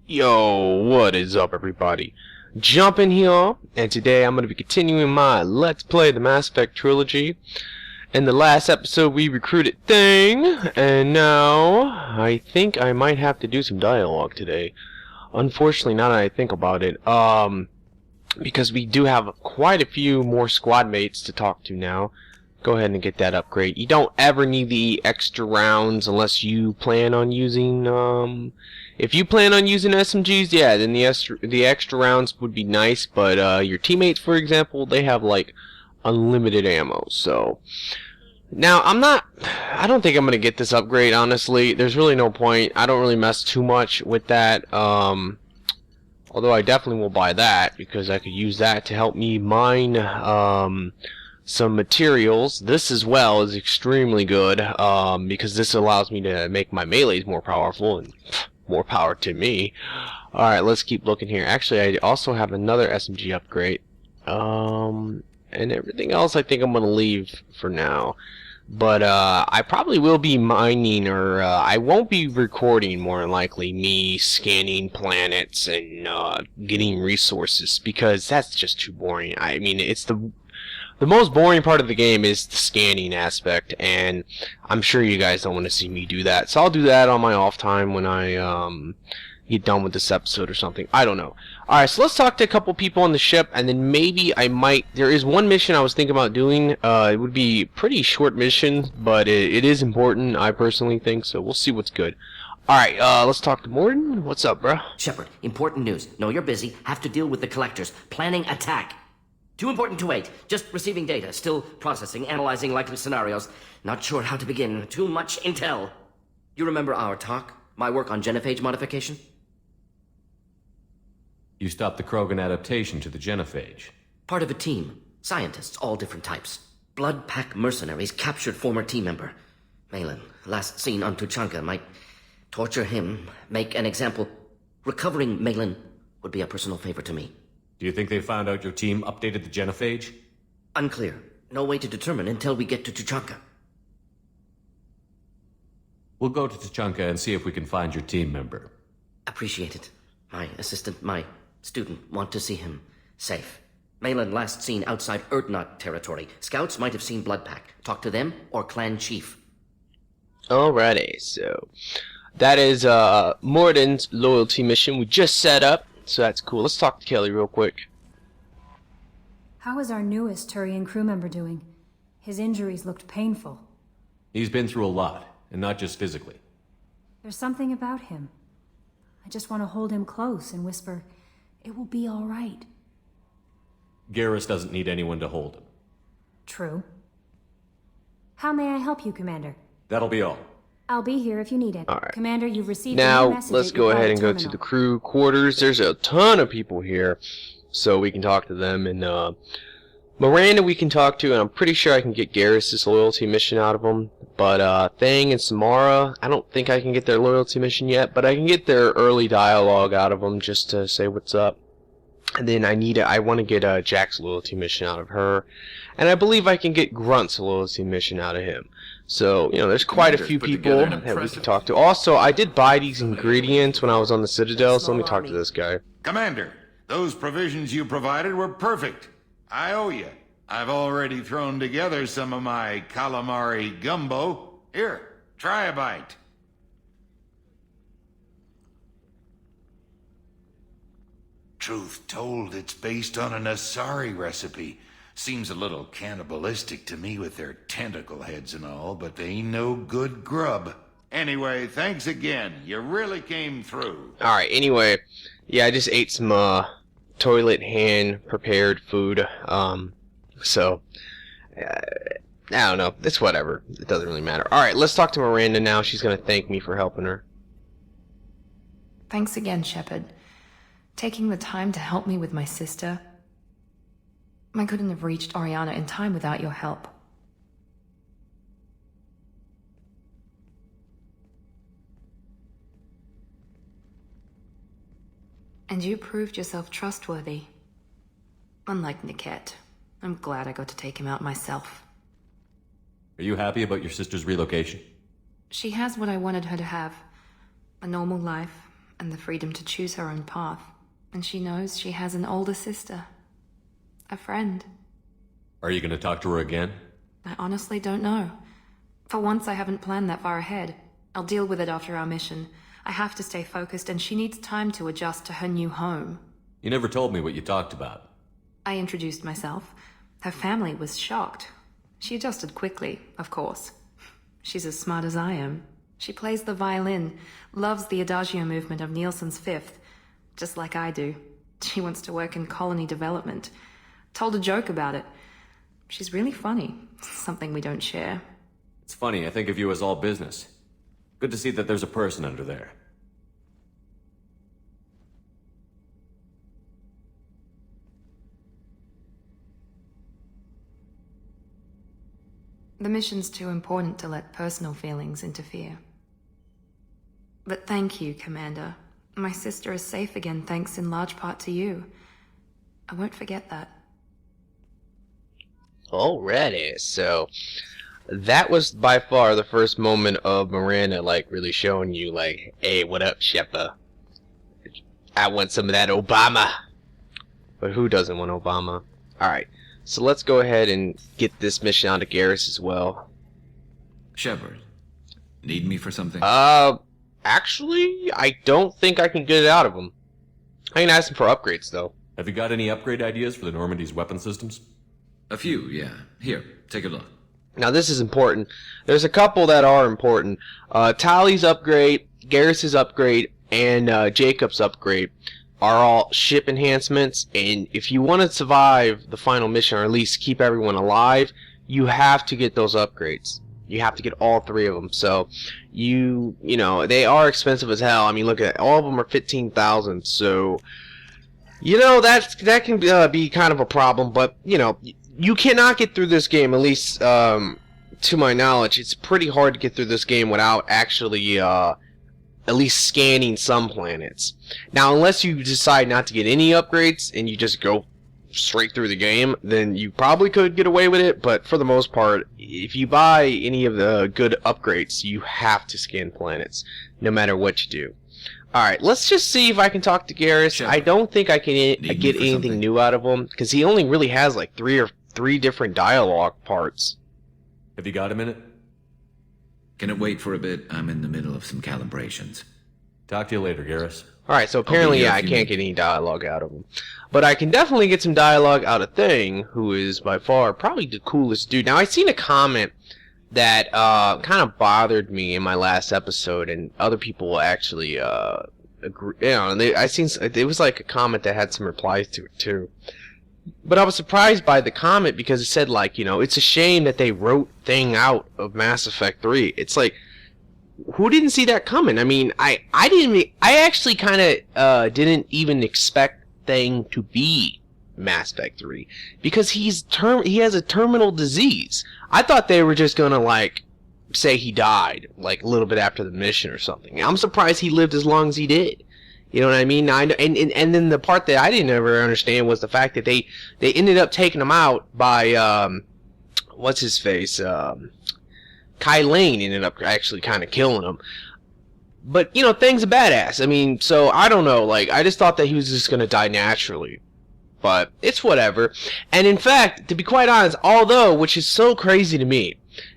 Yo, what is up everybody? Jumping here, and today I'm going to be continuing my Let's Play the Mass Effect Trilogy. In the last episode we recruited Thing, and now I think I might have to do some dialogue today. Unfortunately, now that I think about it, because we do have quite a few more squad mates to talk to now. Go ahead and get that upgrade. You don't ever need the extra rounds unless you plan on using, if you plan on using SMGs, yeah, then the extra rounds would be nice, but your teammates, for example, they have like unlimited ammo. So now I don't think I'm gonna get this upgrade, honestly. There's really no point. I don't really mess too much with that. Although I definitely will buy that because I could use that to help me mine some materials. This as well is extremely good because this allows me to make my melees more powerful, and more power to me. Alright, let's keep looking here. Actually, I also have another SMG upgrade. And everything else I think I'm going to leave for now. But I probably will be mining, or I won't be recording, more than likely, me scanning planets and getting resources, because that's just too boring. I mean, it's the most boring part of the game is the scanning aspect, and I'm sure you guys don't want to see me do that. So I'll do that on my off time when I get done with this episode or something. I don't know. Alright, so let's talk to a couple people on the ship, and then maybe I might... There is one mission I was thinking about doing. It would be a pretty short mission, but it is important, I personally think, so we'll see what's good. Alright, let's talk to Morton. What's up, bruh? Shepard, important news. No, you're busy. Have to deal with the collectors. Planning attack. Too important to wait. Just receiving data. Still processing, analyzing likely scenarios. Not sure how to begin. Too much intel. You remember our talk? My work on genophage modification? You stopped the Krogan adaptation to the genophage. Part of a team. Scientists, all different types. Blood pack mercenaries captured former team member. Malin, last seen on Tuchanka, might torture him, make an example. Recovering Malin would be a personal favor to me. Do you think they found out your team updated the genophage? Unclear. No way to determine until we get to Tuchanka. We'll go to Tuchanka and see if we can find your team member. Appreciate it. My assistant, my student, want to see him safe. Malin last seen outside Erdnot territory. Scouts might have seen Bloodpack. Talk to them or clan chief. Alrighty, so that is Morden's loyalty mission we just set up. So that's cool. Let's talk to Kelly real quick. How is our newest Turian crew member doing? His injuries looked painful. He's been through a lot, and not just physically. There's something about him. I just want to hold him close and whisper, "It will be all right." Garrus doesn't need anyone to hold him. True. How may I help you, Commander? That'll be all. I'll be here if you need it. Alright. Commander, you've received a new Now, message let's at go your ahead and go terminal. to the crew quarters. There's a ton of people here, so we can talk to them. And Miranda we can talk to, and I'm pretty sure I can get Garrus' loyalty mission out of them. But Thang and Samara, I don't think I can get their loyalty mission yet, but I can get their early dialogue out of them just to say what's up. And then I want to get Jack's loyalty mission out of her. And I believe I can get Grunt's loyalty mission out of him. So, you know, there's quite a few people that we can talk to. Also, I did buy these ingredients when I was on the Citadel, so let me talk to this guy. Commander, those provisions you provided were perfect. I owe you. I've already thrown together some of my calamari gumbo. Here, try a bite. Truth told, it's based on an Asari recipe. Seems a little cannibalistic to me with their tentacle heads and all, but they ain't no good grub. Anyway, thanks again. You really came through. Alright, anyway, yeah, I just ate some toilet hand prepared food. So I don't know. It's whatever. It doesn't really matter. Alright, let's talk to Miranda now. She's gonna thank me for helping her. Thanks again, Shepard. Taking the time to help me with my sister. I couldn't have reached Oriana in time without your help. And you proved yourself trustworthy. Unlike Niket, I'm glad I got to take him out myself. Are you happy about your sister's relocation? She has what I wanted her to have. A normal life, and the freedom to choose her own path. And she knows she has an older sister. A friend. Are you gonna talk to her again? I honestly don't know. For once, I haven't planned that far ahead. I'll deal with it after our mission. I have to stay focused, and she needs time to adjust to her new home. You never told me what you talked about. I introduced myself. Her family was shocked. She adjusted quickly, of course. She's as smart as I am. She plays the violin, loves the adagio movement of Nielsen's Fifth, just like I do. She wants to work in colony development. Told a joke about it. She's really funny, something we don't share. It's funny, I think of you as all business. Good to see that there's a person under there. The mission's too important to let personal feelings interfere. But thank you, Commander. My sister is safe again thanks in large part to you. I won't forget that. Alrighty, so that was by far the first moment of Miranda like really showing you like, hey, what up, Sheppa? I want some of that Obama. But who doesn't want Obama? Alright, so let's go ahead and get this mission on to Garrus as well. Shepard, need me for something? Actually, I don't think I can get it out of him. I can ask him for upgrades though. Have you got any upgrade ideas for the Normandy's weapon systems? A few, yeah. Here, take a look. Now this is important. There's a couple that are important. Tali's upgrade, Garrus's upgrade, and Jacob's upgrade are all ship enhancements, and if you want to survive the final mission, or at least keep everyone alive, you have to get those upgrades. You have to get all three of them. So you know, they are expensive as hell. I mean, look at all of them are 15,000. So you know that can be kind of a problem. But you know, you cannot get through this game, at least to my knowledge. It's pretty hard to get through this game without actually at least scanning some planets. Now, unless you decide not to get any upgrades and you just go straight through the game, then you probably could get away with it, but for the most part, if you buy any of the good upgrades, you have to scan planets, no matter what you do. Alright, let's just see if I can talk to Garrus. Shepard, I don't think I can get anything something? new out of him, because he only really has like three different dialogue parts. Have you got a minute? Can it wait for a bit? I'm in the middle of some calibrations. Talk to you later, Garrus. Alright, so apparently, here yeah, if I you can't need- get any dialogue out of him. But I can definitely get some dialogue out of Thing, who is by far probably the coolest dude. Now, I seen a comment that kind of bothered me in my last episode, and other people actually agree. You know, and it was like a comment that had some replies to it, too. But I was surprised by the comment because it said, like, you know, it's a shame that they wrote Thing out of Mass Effect 3. It's like, who didn't see that coming? I mean, I actually kind of didn't even expect Thing to be Mass Effect 3 because he has a terminal disease. I thought they were just gonna like say he died like a little bit after the mission or something. I'm surprised he lived as long as he did. You know what I mean? And then the part that I didn't ever understand was the fact that they ended up taking him out by what's his face. Kai Lane ended up actually kind of killing him. But, you know, Thing's a badass. I mean, so, I don't know. Like, I just thought that he was just going to die naturally. But, it's whatever. And in fact, to be quite honest, although, which is so crazy to me,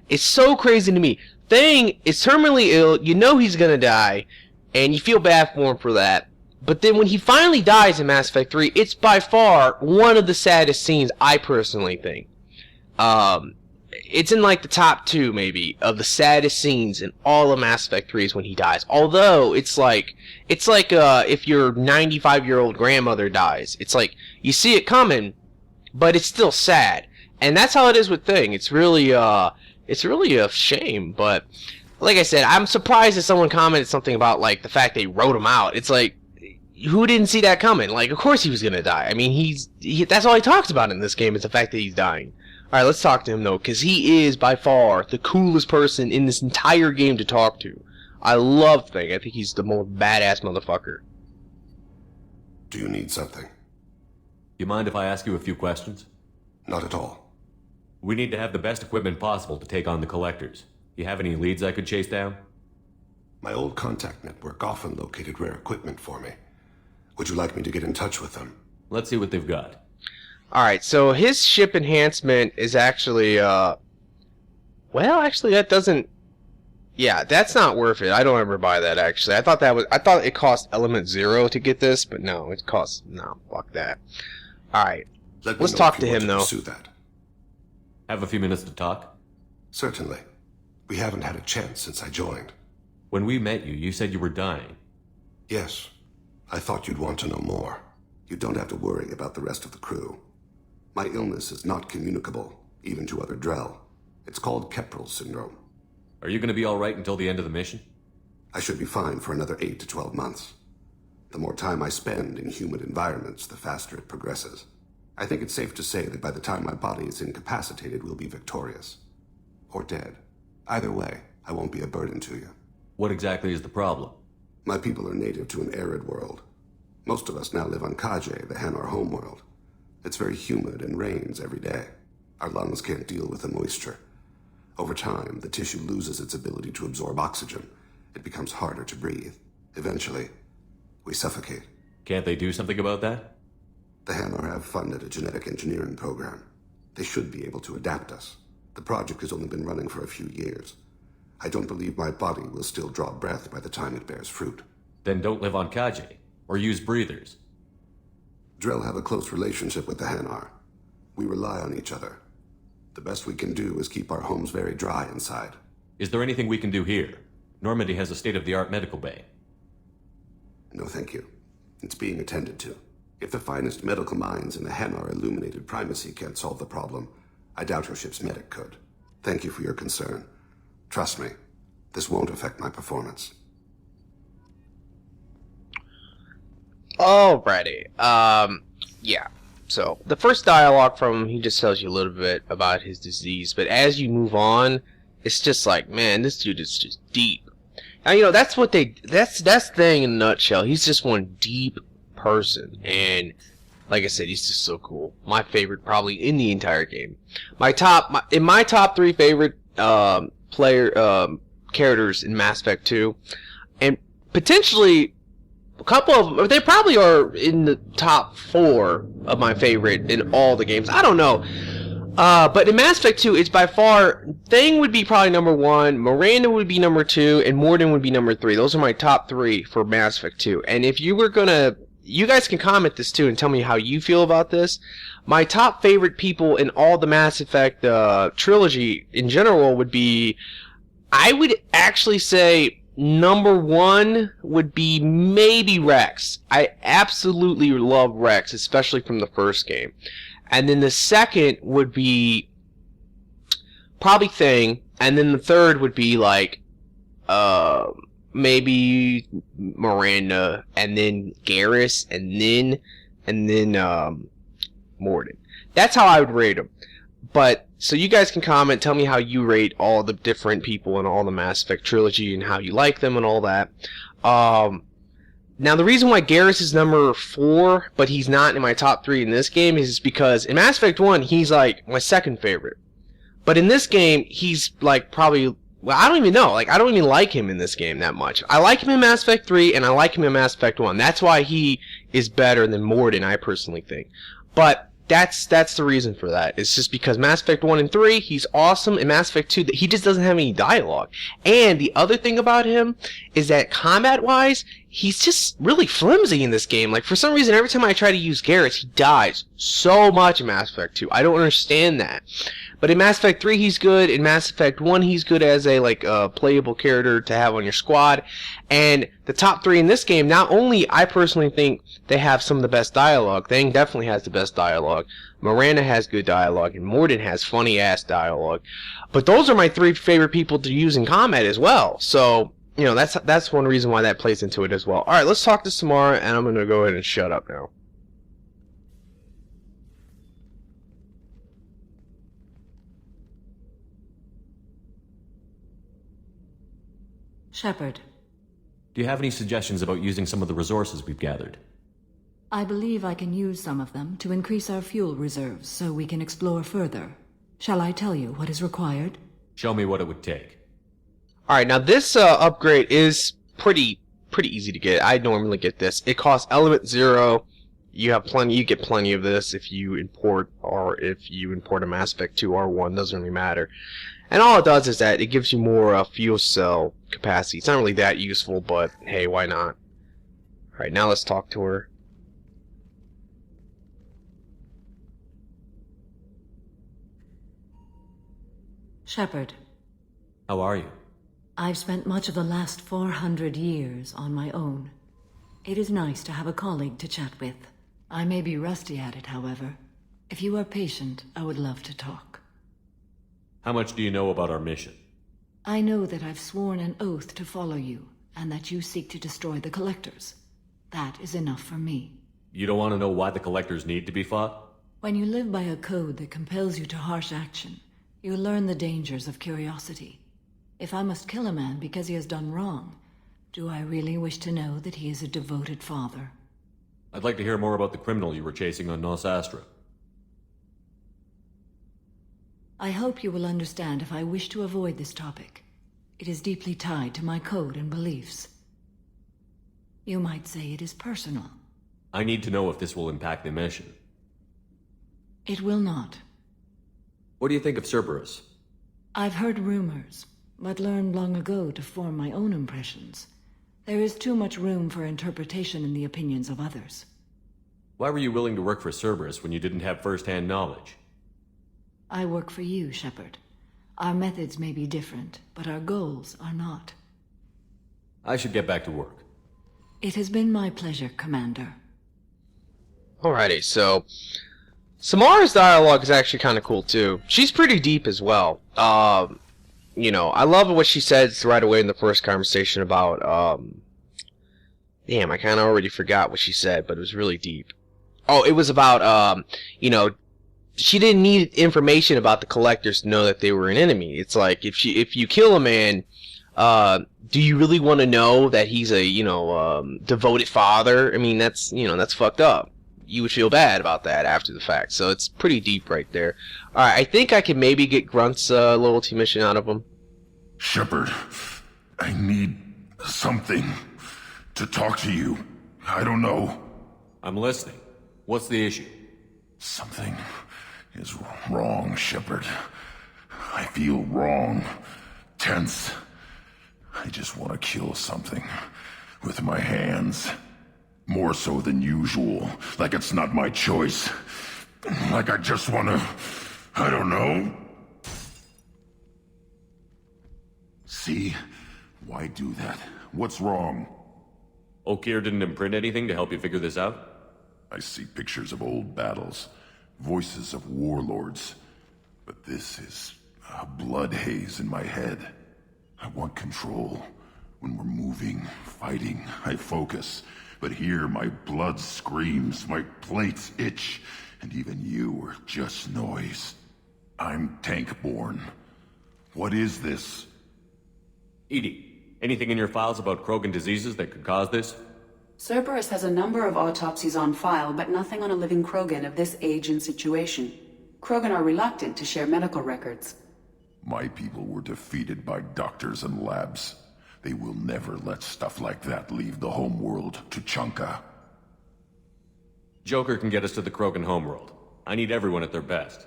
it's so crazy to me, Thing is terminally ill, you know he's going to die, and you feel bad for him for that. But then when he finally dies in Mass Effect 3, it's by far one of the saddest scenes, I personally think. It's in like the top 2 maybe of the saddest scenes in all of Mass Effect 3 is when he dies. Although it's like if your 95-year-old grandmother dies. It's like you see it coming, but it's still sad. And that's how it is with Thing. It's really a shame, but like I said, I'm surprised that someone commented something about like the fact they wrote him out. It's like, who didn't see that coming? Like, of course he was gonna die. I mean, that's all he talks about in this game is the fact that he's dying. Alright, let's talk to him, though, because he is, by far, the coolest person in this entire game to talk to. I love Thing. I think he's the most badass motherfucker. Do you need something? You mind if I ask you a few questions? Not at all. We need to have the best equipment possible to take on the collectors. You have any leads I could chase down? My old contact network often located rare equipment for me. Would you like me to get in touch with them? Let's see what they've got. Alright, so his ship enhancement is actually, well, actually that doesn't... Yeah, that's not worth it. I don't ever buy that, actually. I thought it cost element 0 to get this, but no, it costs... No, fuck that. Alright, let's talk to him, though. Pursue that. Have a few minutes to talk? Certainly. We haven't had a chance since I joined. When we met you, you said you were dying. Yes. I thought you'd want to know more. You don't have to worry about the rest of the crew. My illness is not communicable, even to other Drell. It's called Keprel syndrome. Are you going to be all right until the end of the mission? I should be fine for another 8 to 12 months. The more time I spend in humid environments, the faster it progresses. I think it's safe to say that by the time my body is incapacitated, we'll be victorious. Or dead. Either way, I won't be a burden to you. What exactly is the problem? My people are native to an arid world. Most of us now live on Kaje, the Hanar homeworld. It's very humid and rains every day. Our lungs can't deal with the moisture. Over time, the tissue loses its ability to absorb oxygen. It becomes harder to breathe. Eventually, we suffocate. Can't they do something about that? The Hanar have funded a genetic engineering program. They should be able to adapt us. The project has only been running for a few years. I don't believe my body will still draw breath by the time it bears fruit. Then don't live on Kaje, or use breathers. Drell have a close relationship with the Hanar. We rely on each other. The best we can do is keep our homes very dry inside. Is there anything we can do here? Normandy has a state-of-the-art medical bay. No, thank you. It's being attended to. If the finest medical minds in the Hanar illuminated primacy can't solve the problem, I doubt your ship's medic could. Thank you for your concern. Trust me, this won't affect my performance. Alrighty. Yeah. So, the first dialogue from him, he just tells you a little bit about his disease, but as you move on, it's just like, man, this dude is just deep. Now, you know, that's the thing in a nutshell. He's just one deep person, and like I said, he's just so cool. My favorite, probably, in the entire game. My top 3 favorite, characters in Mass Effect 2, and potentially a couple of them, they probably are in the top 4 of my favorite in all the games. I don't know. But in Mass Effect 2, it's by far, Thing would be probably number 1, Miranda would be number 2, and Mordin would be number 3. Those are my top 3 for Mass Effect 2. And if you were gonna, you guys can comment this too and tell me how you feel about this. My top favorite people in all the Mass Effect trilogy in general would be, I would actually say, number 1 would be maybe Rex. I absolutely love Rex, especially from the first game. And then the second would be probably Thing, and then the third would be like maybe Miranda, and then Garrus, and then Mordin. That's how I would rate them. But so you guys can comment, tell me how you rate all the different people in all the Mass Effect trilogy and how you like them and all that. Now the reason why Garrus is number 4, but he's not in my top 3 in this game, is because in Mass Effect 1 he's like my second favorite. But in this game he's like probably, well, I don't even know, like I don't even like him in this game that much. I like him in Mass Effect 3 and I like him in Mass Effect 1. That's why he is better than Mordin, I personally think. But that's the reason for that. It's just because Mass Effect 1 and 3, he's awesome. In Mass Effect 2, he just doesn't have any dialogue. And the other thing about him is that combat-wise, he's just really flimsy in this game. Like, for some reason, every time I try to use Garrus, he dies so much in Mass Effect 2. I don't understand that. But in Mass Effect 3, he's good. In Mass Effect 1, he's good as a, like, playable character to have on your squad. And the top 3 in this game, not only I personally think they have some of the best dialogue. Thing definitely has the best dialogue. Miranda has good dialogue, and Mordin has funny-ass dialogue. But those are my 3 favorite people to use in combat as well. So, you know, that's one reason why that plays into it as well. Alright, let's talk to Samara, and I'm going to go ahead and shut up now. Shepard. Do you have any suggestions about using some of the resources we've gathered? I believe I can use some of them to increase our fuel reserves so we can explore further. Shall I tell you what is required? Show me what it would take. Alright, now this upgrade is pretty easy to get. I normally get this. It costs element 0. You get plenty of this if you import a Mass Effect 2 R1, doesn't really matter. And all it does is that it gives you more fuel cell capacity. It's not really that useful, but hey, why not? Alright, now let's talk to her. Shepard, How are you? I've spent much of the last 400 years on my own. It is nice to have a colleague to chat with. I may be rusty at it, however. If you are patient, I would love to talk. How much do you know about our mission? I know that I've sworn an oath to follow you, and that you seek to destroy the Collectors. That is enough for me. You don't want to know why the Collectors need to be fought? When you live by a code that compels you to harsh action, you learn the dangers of curiosity. If I must kill a man because he has done wrong, do I really wish to know that he is a devoted father? I'd like to hear more about the criminal you were chasing on Nos Astra. I hope you will understand if I wish to avoid this topic. It is deeply tied to my code and beliefs. You might say it is personal. I need to know if this will impact the mission. It will not. What do you think of Cerberus? I've heard rumors, but learned long ago to form my own impressions. There is too much room for interpretation in the opinions of others. Why were you willing to work for Cerberus when you didn't have first-hand knowledge? I work for you, Shepard. Our methods may be different, but our goals are not. I should get back to work. It has been my pleasure, Commander. Alrighty, so Samara's dialogue is actually kind of cool too. She's pretty deep as well. You know, I love what she says right away in the first conversation about, damn, I kind of already forgot what she said, but it was really deep. Oh, it was about, you know, she didn't need information about the Collectors to know that they were an enemy. It's like, if you kill a man, do you really want to know that he's a, you know, devoted father? I mean, that's, you know, that's fucked up. You would feel bad about that after the fact. So it's pretty deep right there. Alright, I think I can maybe get Grunt's loyalty mission out of him. Shepard, I need something to talk to you. I don't know. I'm listening. What's the issue? Something is wrong, Shepard. I feel wrong. Tense. I just want to kill something with my hands. More so than usual. Like it's not my choice. Like I just want to... I don't know. See? Why do that? What's wrong? Okeer didn't imprint anything to help you figure this out? I see pictures of old battles. Voices of warlords. But this is a blood haze in my head. I want control. When we're moving, fighting, I focus. But here my blood screams, my plates itch, and even you are just noise. I'm tank-born. What is this? EDI, anything in your files about Krogan diseases that could cause this? Cerberus has a number of autopsies on file, but nothing on a living Krogan of this age and situation. Krogan are reluctant to share medical records. My people were defeated by doctors and labs. They will never let stuff like that leave the homeworld to Chunka. Joker can get us to the Krogan homeworld. I need everyone at their best.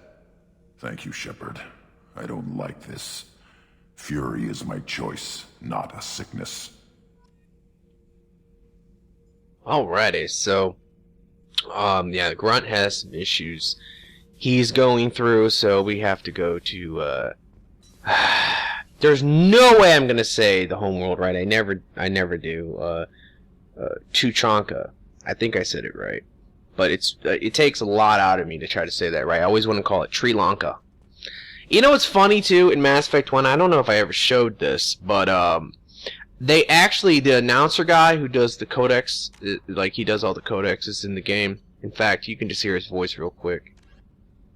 Thank you, Shepard. I don't like this. Fury is my choice, not a sickness. Alrighty, so, yeah, Grunt has some issues he's going through, so we have to go to, there's no way I'm gonna say the homeworld right. I never do. Tuchanka. I think I said it right, but it takes a lot out of me to try to say that right. I always want to call it Sri Lanka. You know what's funny too in Mass Effect 1? I don't know if I ever showed this, but they actually, the announcer guy who does the Codex, like he does all the Codexes in the game. In fact, you can just hear his voice real quick.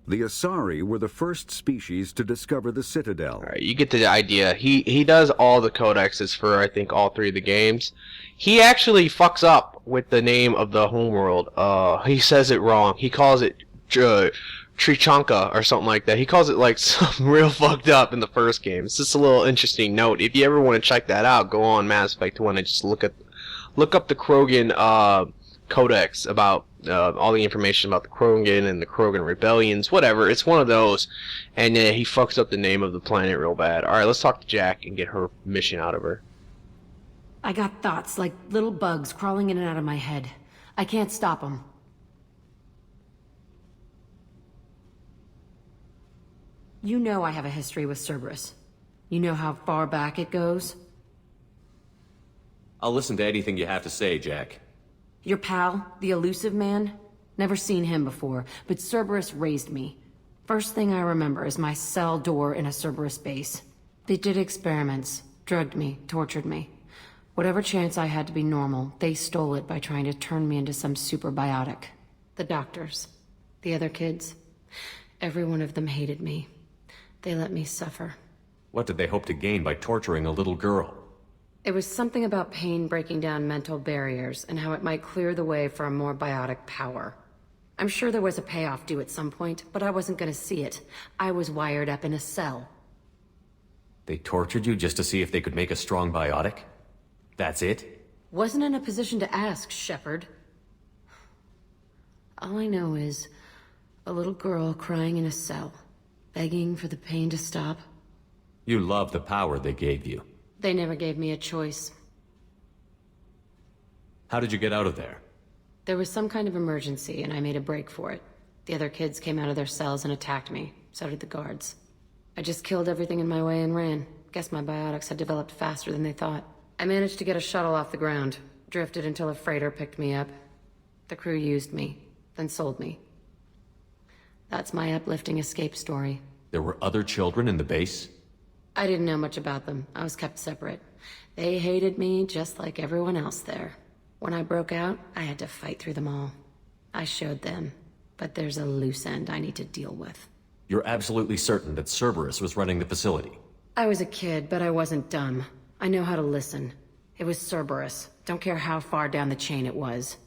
The Asari were the first species to discover the Citadel. Alright, you get the idea. He does all the codexes for, I think, all 3 of the games. He actually fucks up with the name of the homeworld. He says it wrong. He calls it Trichanka or something like that. He calls it like something real fucked up in the first game. It's just a little interesting note. If you ever want to check that out, go on Mass Effect 1 and just look up the Krogan Codex about all the information about the Krogan and the Krogan rebellions, whatever. It's one of those, and he fucks up the name of the planet real bad. All right, let's talk to Jack and get her mission out of her. I got thoughts like little bugs crawling in and out of my head. I can't stop them. You know I have a history with Cerberus. You know how far back it goes? I'll listen to anything you have to say, Jack. Your pal, the elusive man? Never seen him before, but Cerberus raised me. First thing I remember is my cell door in a Cerberus base. They did experiments, drugged me, tortured me. Whatever chance I had to be normal, they stole it by trying to turn me into some superbiotic. The doctors, the other kids, every one of them hated me. They let me suffer. What did they hope to gain by torturing a little girl? It was something about pain breaking down mental barriers and how it might clear the way for a more biotic power. I'm sure there was a payoff due at some point, but I wasn't going to see it. I was wired up in a cell. They tortured you just to see if they could make a strong biotic? That's it? Wasn't in a position to ask, Shepard. All I know is a little girl crying in a cell, begging for the pain to stop. You love the power they gave you. They never gave me a choice. How did you get out of there? There was some kind of emergency, and I made a break for it. The other kids came out of their cells and attacked me. So did the guards. I just killed everything in my way and ran. Guess my biotics had developed faster than they thought. I managed to get a shuttle off the ground. Drifted until a freighter picked me up. The crew used me, then sold me. That's my uplifting escape story. There were other children in the base? I didn't know much about them. I was kept separate. They hated me just like everyone else there. When I broke out, I had to fight through them all. I showed them, but there's a loose end I need to deal with. You're absolutely certain that Cerberus was running the facility? I was a kid, but I wasn't dumb. I know how to listen. It was Cerberus. Don't care how far down the chain it was.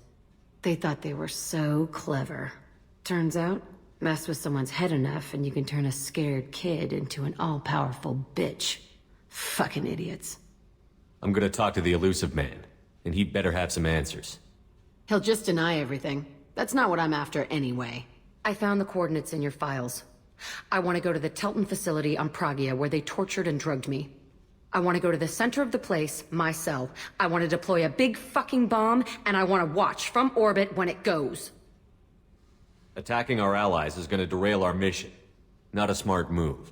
They thought they were so clever. Turns out, mess with someone's head enough and you can turn a scared kid into an all-powerful bitch. Fucking idiots. I'm gonna talk to the elusive man, and he'd better have some answers. He'll just deny everything. That's not what I'm after anyway. I found the coordinates in your files. I want to go to the Telton facility on Pragia where they tortured and drugged me. I want to go to the center of the place, my cell. I want to deploy a big fucking bomb, and I want to watch from orbit when it goes. Attacking our allies is gonna derail our mission. Not a smart move.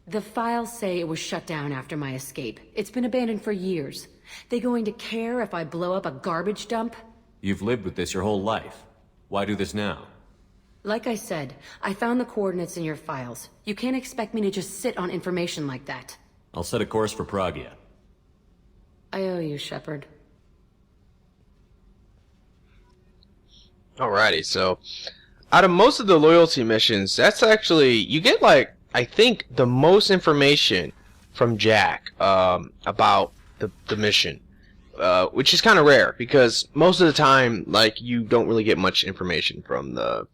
The files say it was shut down after my escape. It's been abandoned for years. They going to care if I blow up a garbage dump? You've lived with this your whole life. Why do this now? Like I said, I found the coordinates in your files. You can't expect me to just sit on information like that. I'll set a course for Pragia. I owe you, Shepard. Alrighty, so out of most of the loyalty missions, that's actually, you get like, I think the most information from Jack about the mission, which is kind of rare because most of the time, like, you don't really get much information from the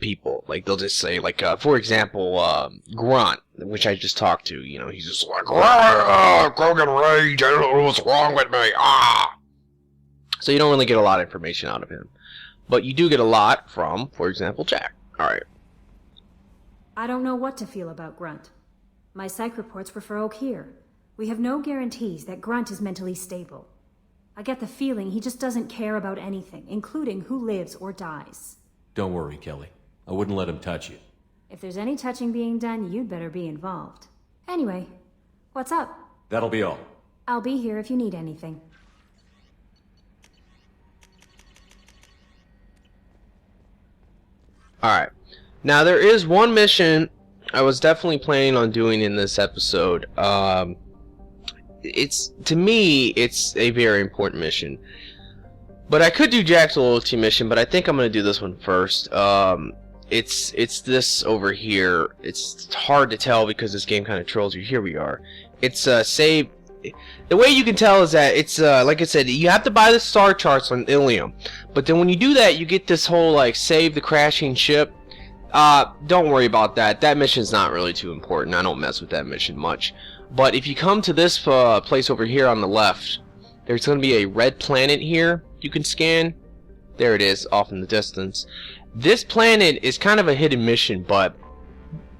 people. Like, they'll just say, like, for example, Grunt, which I just talked to, you know, he's just like, Krogan rage, I don't know what's wrong with me, ah! So you don't really get a lot of information out of him. But you do get a lot from, for example, Jack. Alright. I don't know what to feel about Grunt. My psych reports refer Oak here. We have no guarantees that Grunt is mentally stable. I get the feeling he just doesn't care about anything, including who lives or dies. Don't worry, Kelly. I wouldn't let him touch you. If there's any touching being done, you'd better be involved. Anyway, what's up? That'll be all. I'll be here if you need anything. Alright. Now, there is one mission I was definitely planning on doing in this episode. To me, it's a very important mission. But I could do Jack's loyalty mission, but I think I'm going to do this one first. It's this over here. It's hard to tell because this game kind of trolls you. Here we are. It's save. The way you can tell is that it's like I said, you have to buy the star charts on Ilium, but then when you do that, you get this whole like save the crashing ship, Don't worry about that. That mission's not really too important. I don't mess with that mission much. But if you come to this place over here on the left, there's going to be a red planet here you can scan. There it is, off in the distance. This planet is kind of a hidden mission, but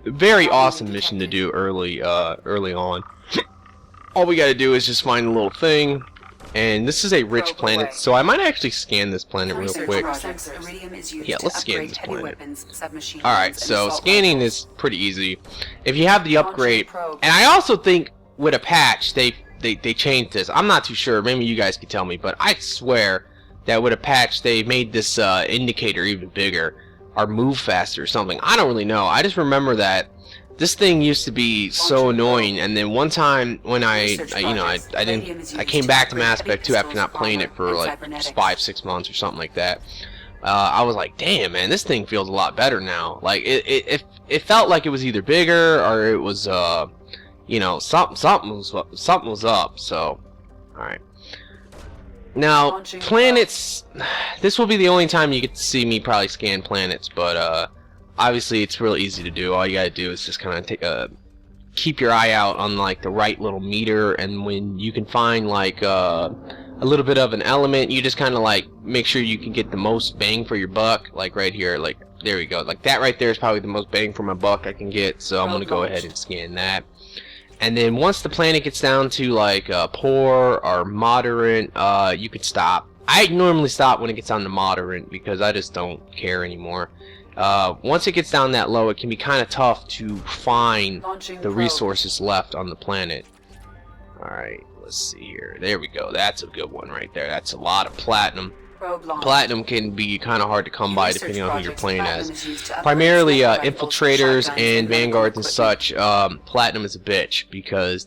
very awesome mission to do early on. All we gotta do is just find a little thing, and this is a rich planet, so I might actually scan this planet real quick. Yeah, let's scan this planet. Alright, so scanning is pretty easy. If you have the upgrade, and I also think with a patch, they changed this. I'm not too sure, maybe you guys can tell me, but I swear that with a patch, they made this indicator even bigger, or move faster or something. I don't really know. I just remember that this thing used to be so annoying, and then one time when I came back to Mass Effect 2 after not playing it for like 5-6 months or something like that. I was like, damn man, this thing feels a lot better now. Like it felt like it was either bigger or it was something was up. So, all right. Now planets. This will be the only time you get to see me probably scan planets, but obviously it's real easy to do. All you gotta do is just kind of keep your eye out on like the right little meter, and when you can find like a little bit of an element, you just kind of like make sure you can get the most bang for your buck. Like right here, like there we go. Like that right there is probably the most bang for my buck I can get, so I'm gonna go ahead and scan that. And then once the planet gets down to like poor or moderate, you can stop. I normally stop when it gets down to moderate because I just don't care anymore. Once it gets down that low, it can be kind of tough to find the resources left on the planet. Alright, let's see here. There we go. That's a good one right there. That's a lot of platinum. Platinum can be kind of hard to come by depending on who you're playing as. Primarily infiltrators and vanguards and such, platinum is a bitch because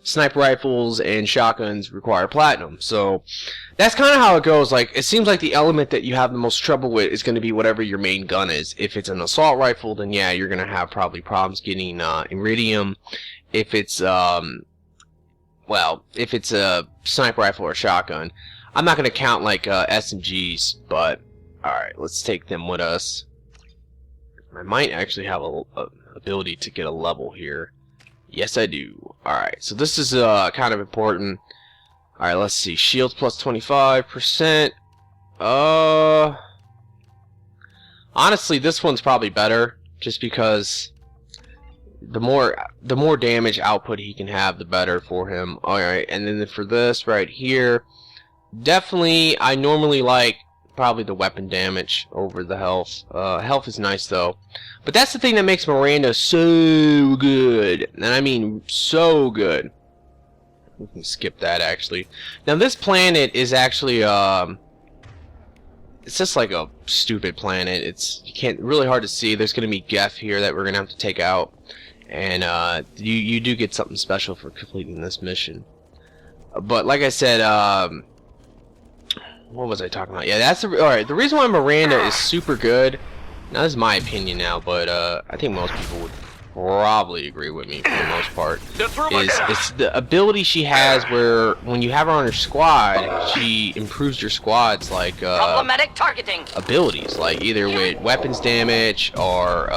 sniper rifles and shotguns require platinum. So that's kind of how it goes. Like, it seems like the element that you have the most trouble with is going to be whatever your main gun is. If it's an assault rifle, then yeah, you're going to have probably problems getting iridium. If it's if it's a sniper rifle or shotgun, I'm not going to count like SMGs, but alright, let's take them with us. I might actually have a ability to get a level here. Yes, I do. Alright, so this is kind of important. Alright, let's see. Shields plus 25%. Honestly, this one's probably better, just because the more damage output he can have, the better for him. Alright, and then for this right here, definitely, I normally like probably the weapon damage over the health. Health is nice though. But that's the thing that makes Miranda so good. And I mean so good. We can skip that actually. Now this planet is actually it's just like a stupid planet. It's really hard to see. There's gonna be Geth here that we're gonna have to take out. And you do get something special for completing this mission. But like I said, what was I talking about? Yeah, that's alright. The reason why Miranda is super good, now this is my opinion now, but I think most people would probably agree with me for the most part, is the ability she has where when you have her on her squad, she improves your squad's like problematic targeting abilities, like either with weapons damage or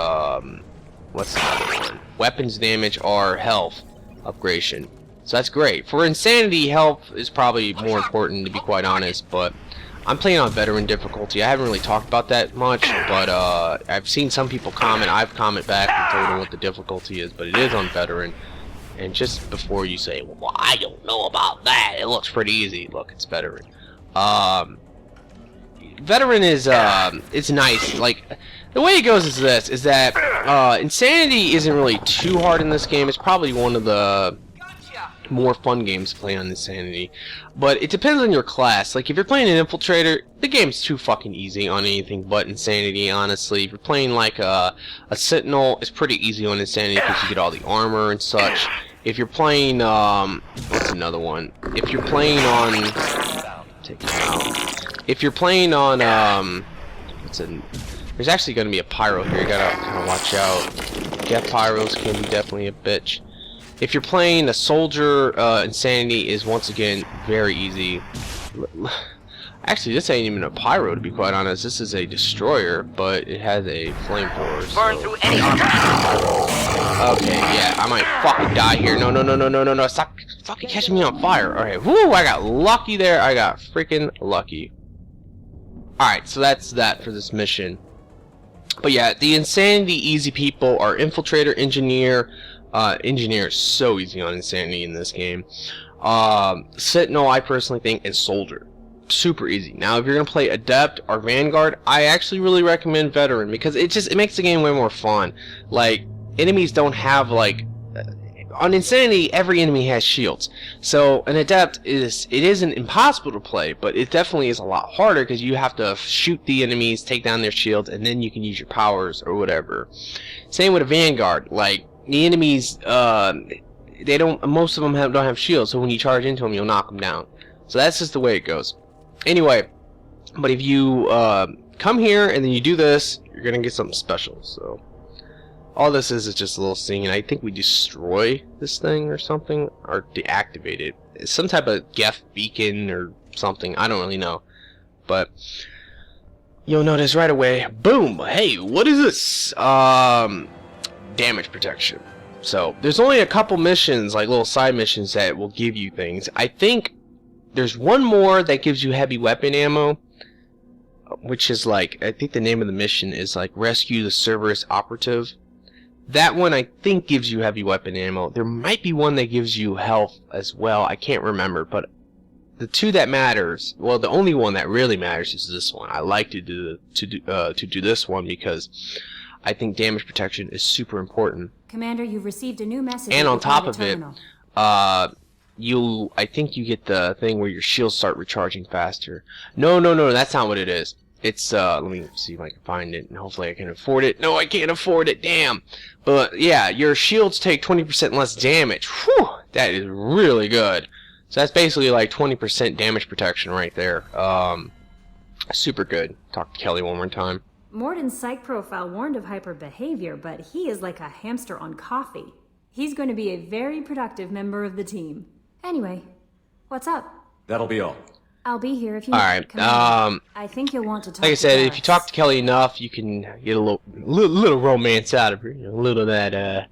what's the other one? Weapons damage or health upgradation. So that's great. For Insanity, health is probably more important, to be quite honest, but I'm playing on veteran difficulty. I haven't really talked about that much, but I've seen some people comment. I've commented back and told them what the difficulty is, but it is on veteran. And just before you say, well, I don't know about that, it looks pretty easy. Look, it's veteran. Veteran is it's nice. Like, the way it goes is this, is that Insanity isn't really too hard in this game. It's probably one of the more fun games to play on Insanity, but it depends on your class. Like if you're playing an infiltrator, the game's too fucking easy on anything but Insanity, honestly. If you're playing like a sentinel, it's pretty easy on Insanity because you get all the armor and such. If you're playing what's another one? If you're playing on if you're playing on there's actually going to be a pyro here, you gotta kind of watch out. Geth pyros can be definitely a bitch. If you're playing a soldier, Insanity is once again very easy. Actually, this ain't even a pyro, to be quite honest. This is a destroyer, but it has a flamethrower. Burn through any armor. Okay, yeah, I might fucking die here. No. Stop fucking catching me on fire. Alright, whoo, I got lucky there. I got freaking lucky. Alright, so that's that for this mission. But yeah, the Insanity easy people are Infiltrator, Engineer. Engineer is so easy on Insanity in this game. Sentinel, I personally think, and Soldier. Super easy. Now, if you're gonna play Adept or Vanguard, I actually really recommend Veteran because it makes the game way more fun. Like, enemies don't have like on Insanity, every enemy has shields. So an Adept isn't impossible to play, but it definitely is a lot harder because you have to shoot the enemies, take down their shields, and then you can use your powers or whatever. Same with a Vanguard. Like the enemies, most of them don't have shields, so when you charge into them, you'll knock them down. So that's just the way it goes. Anyway, but if you come here and then you do this, you're gonna get something special. So all this is just a little thing, and I think we destroy this thing or something, or deactivate it. It's some type of Geth beacon or something. I don't really know, but you'll notice right away. Boom! Hey, what is this? Damage protection. So there's only a couple missions, like little side missions, that will give you things. I think there's one more that gives you heavy weapon ammo, which is like, I think the name of the mission is like Rescue the Cerberus Operative. That one I think gives you heavy weapon ammo. There might be one that gives you health as well. I can't remember, but the two that matters, well, the only one that really matters is this one. I like to do this one because I think damage protection is super important. Commander, you've received a new message. And on top of it, I think you get the thing where your shields start recharging faster. No, that's not what it is. It's let me see if I can find it, and hopefully I can afford it. No, I can't afford it, damn. But yeah, your shields take 20% less damage. Whew, that is really good. So that's basically like 20% damage protection right there. Super good. Talk to Kelly one more time. Morden's psych profile warned of hyper behavior, but he is like a hamster on coffee. He's going to be a very productive member of the team. Anyway, what's up? That'll be all. I'll be here if you. All right. I think you'll want to talk. Like I said, to if you talk to Kelly enough, you can get a little romance out of her. You know, a little of that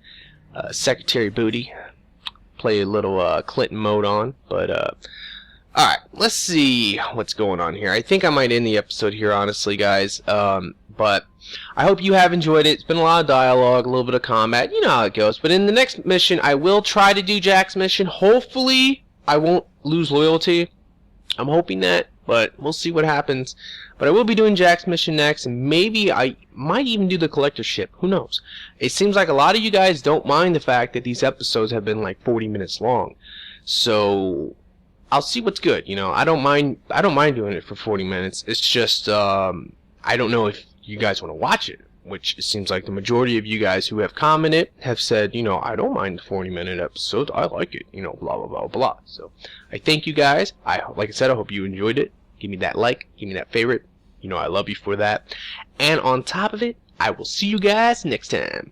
secretary booty. Play a little Clinton mode on, but all right. Let's see what's going on here. I think I might end the episode here, honestly, guys. But I hope you have enjoyed it. It's been a lot of dialogue, a little bit of combat. You know how it goes. But in the next mission, I will try to do Jack's mission. Hopefully, I won't lose loyalty. I'm hoping that, but we'll see what happens. But I will be doing Jack's mission next, and maybe I might even do the collector's ship. Who knows? It seems like a lot of you guys don't mind the fact that these episodes have been like 40 minutes long. So I'll see what's good. You know, I don't mind doing it for 40 minutes. It's just I don't know if you guys want to watch it, which it seems like the majority of you guys who have commented have said, you know, I don't mind the 40-minute episodes. I like it, you know, blah, blah, blah, blah. So I thank you guys. Like I said, I hope you enjoyed it. Give me that like. Give me that favorite. You know, I love you for that. And on top of it, I will see you guys next time.